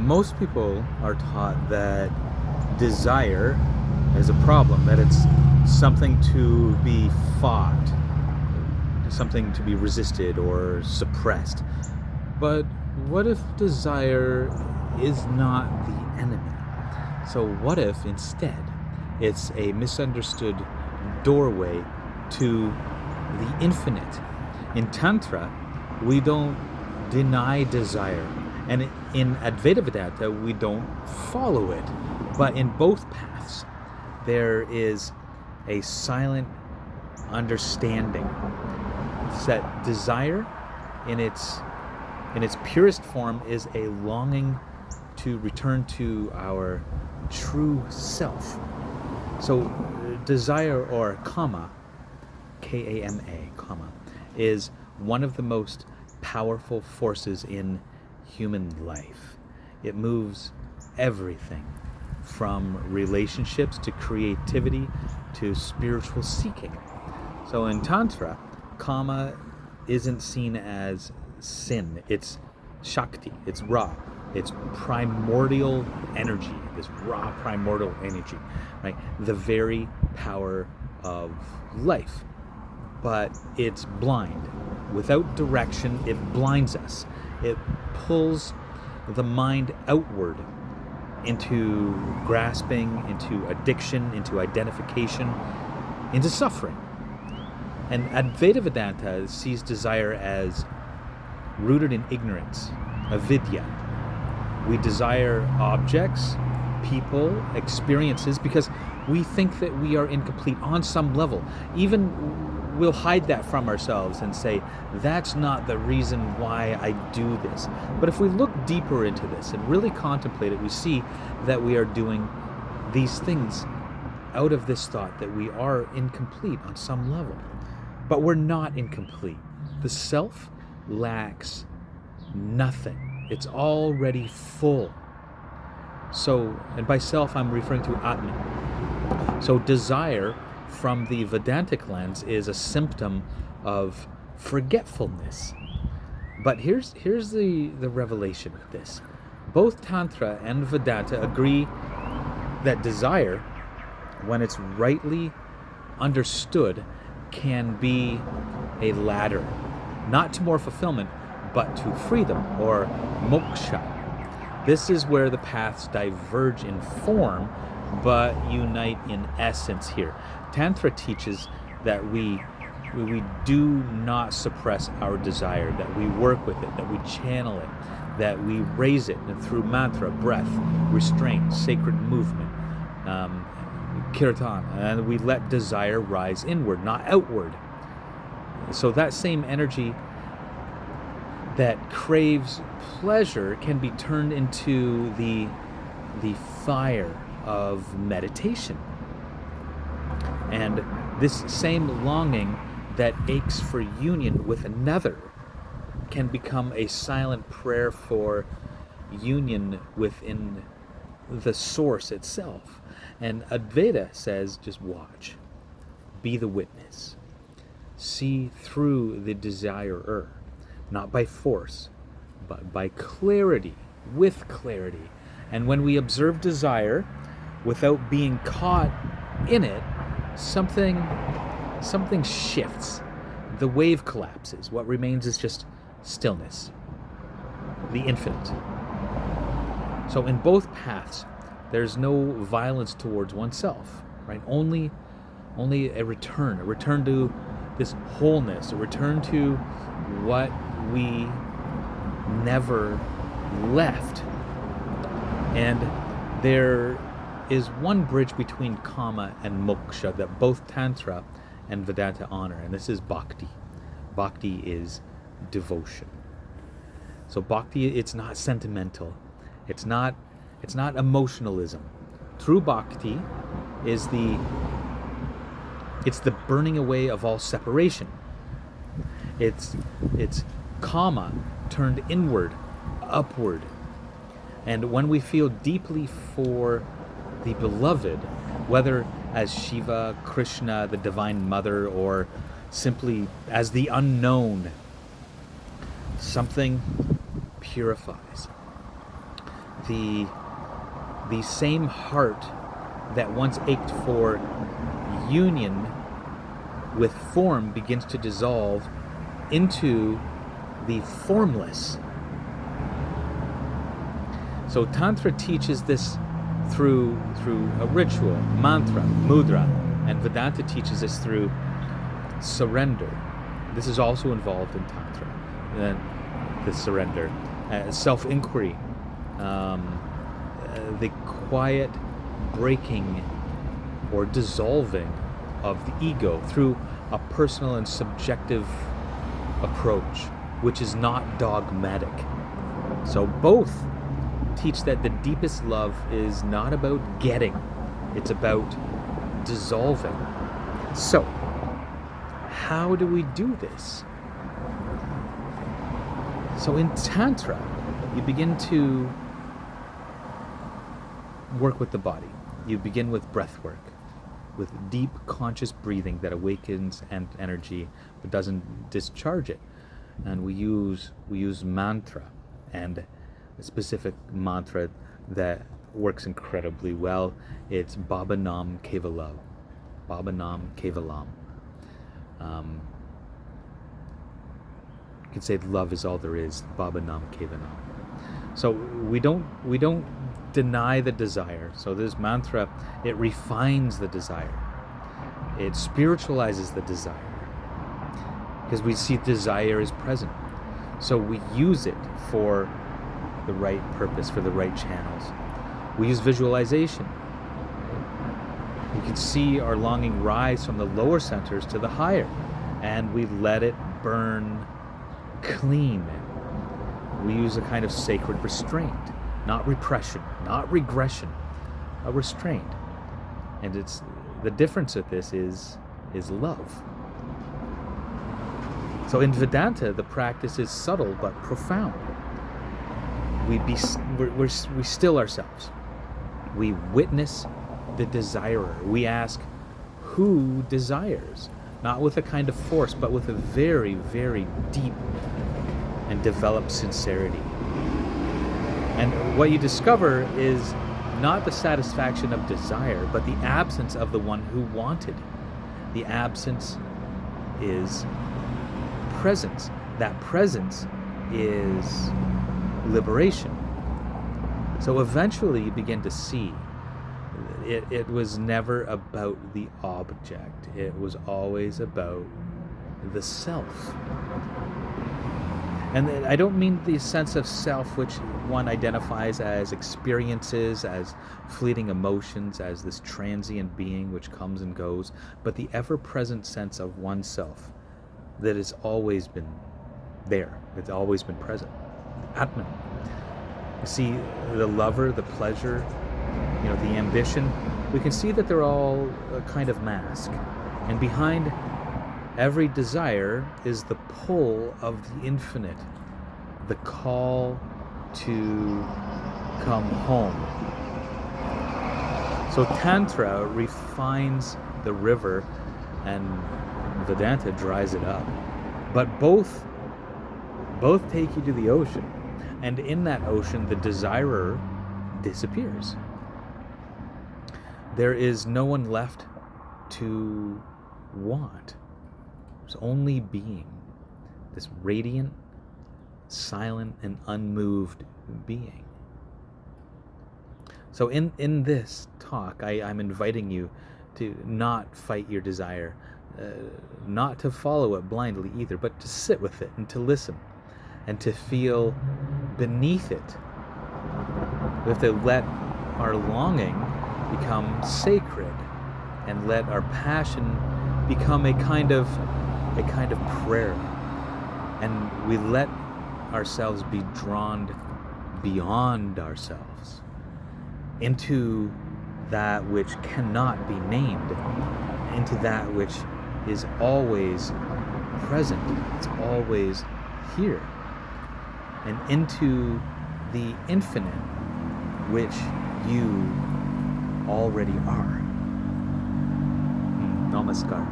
most people are taught that desire is a problem, that it's something to be fought, something to be resisted or suppressed. But what if desire is not the enemy? So what if instead it's a misunderstood doorway to the infinite? In Tantra, we don't deny desire, and in Advaita Vedanta, we don't follow it. But in both paths, there is a silent understanding that desire in its purest form is a longing to return to our true self. So desire, or kama, K-A-M-A, kama, is one of the most powerful forces in human life. It moves everything from relationships to creativity to spiritual seeking. So in Tantra, kama isn't seen as sin. It's Shakti. It's raw. It's primordial energy. This raw primordial energy, right? The very power of life. But it's blind. Without direction, it blinds us. It pulls the mind outward into grasping, into addiction, into identification, into suffering. And Advaita Vedanta sees desire as rooted in ignorance, avidya. We desire objects, people, experiences, because we think that we are incomplete on some level. Even we'll hide that from ourselves and say, that's not the reason why I do this. But if we look deeper into this and really contemplate it, we see that we are doing these things out of this thought that we are incomplete on some level. But we're not incomplete. The self lacks nothing. It's already full. So, and by self, I'm referring to Atman. So desire from the Vedantic lens is a symptom of forgetfulness. But here's the revelation with this. Both Tantra and Vedanta agree that desire, when it's rightly understood, can be a ladder, not to more fulfillment, but to freedom, or moksha. This is where the paths diverge in form, but unite in essence here. Tantra teaches that we do not suppress our desire, that we work with it, that we channel it, that we raise it, and through mantra, breath, restraint, sacred movement, kirtan, and we let desire rise inward, not outward. So that same energy that craves pleasure can be turned into the fire of meditation. And this same longing that aches for union with another can become a silent prayer for union within the source itself. And Advaita says, just watch, be the witness, see through the desirer, not by force, but by clarity, with clarity. And when we observe desire without being caught in it, something shifts. The wave collapses. What remains is just stillness, the infinite. So in both paths, there's no violence towards oneself, right? Only a return to this wholeness, a return to what we never left. And there is one bridge between kama and moksha that both Tantra and Vedanta honor, and this is bhakti. Bhakti is devotion. So bhakti, it's not sentimental. It's not emotionalism. True bhakti is the burning away of all separation. It's kama turned inward, upward. And when we feel deeply for the beloved, whether as Shiva, Krishna, the Divine Mother, or simply as the unknown, something purifies. the same heart that once ached for union with form begins to dissolve into the formless. So Tantra teaches this through a ritual, mantra, mudra, and Vedanta teaches this through surrender. This is also involved in Tantra, the surrender, self-inquiry, the quiet breaking or dissolving of the ego through a personal and subjective approach, which is not dogmatic. So both teach that the deepest love is not about getting, it's about dissolving. So, how do we do this? So in Tantra, you begin to work with the body. You begin with breath work, with deep conscious breathing that awakens and energy but doesn't discharge it. And we use mantra, and a specific mantra that works incredibly well. It's Baba Nam Kevalam. Baba Nam Kevalam. You could say love is all there is. Baba Nam Kevalam. So we don't deny the desire. So this mantra, it refines the desire. It spiritualizes the desire, because we see desire is present. So we use it for the right purpose, for the right channels. We use visualization. We can see our longing rise from the lower centers to the higher, and we let it burn clean. We use a kind of sacred restraint, not repression, not regression, a restraint. And it's the difference of this is love. So in Vedanta, the practice is subtle but profound. We still ourselves. We witness the desirer. We ask, who desires? Not with a kind of force, but with a very, very deep and developed sincerity. And what you discover is not the satisfaction of desire, but the absence of the one who wanted. The absence is presence. That presence is liberation. So eventually you begin to see it was never about the object. It was always about the self. And I don't mean the sense of self which one identifies as experiences, as fleeting emotions, as this transient being which comes and goes, but the ever-present sense of oneself that has always been there. It's always been present. Atman. You see the lover, the pleasure, the ambition. We can see that they're all a kind of mask. And behind every desire is the pull of the infinite, the call to come home. So Tantra refines the river and Vedanta dries it up. But both take you to the ocean. And in that ocean, the desirer disappears. There is no one left to want. There's only being, this radiant, silent, and unmoved being. So in this talk, I'm inviting you to not fight your desire, not to follow it blindly either, but to sit with it and to listen and to feel beneath it. We have to let our longing become sacred and let our passion become a kind of prayer, and we let ourselves be drawn beyond ourselves into that which cannot be named, into that which is always present, it's always here, and into the infinite which you already are. Namaskar.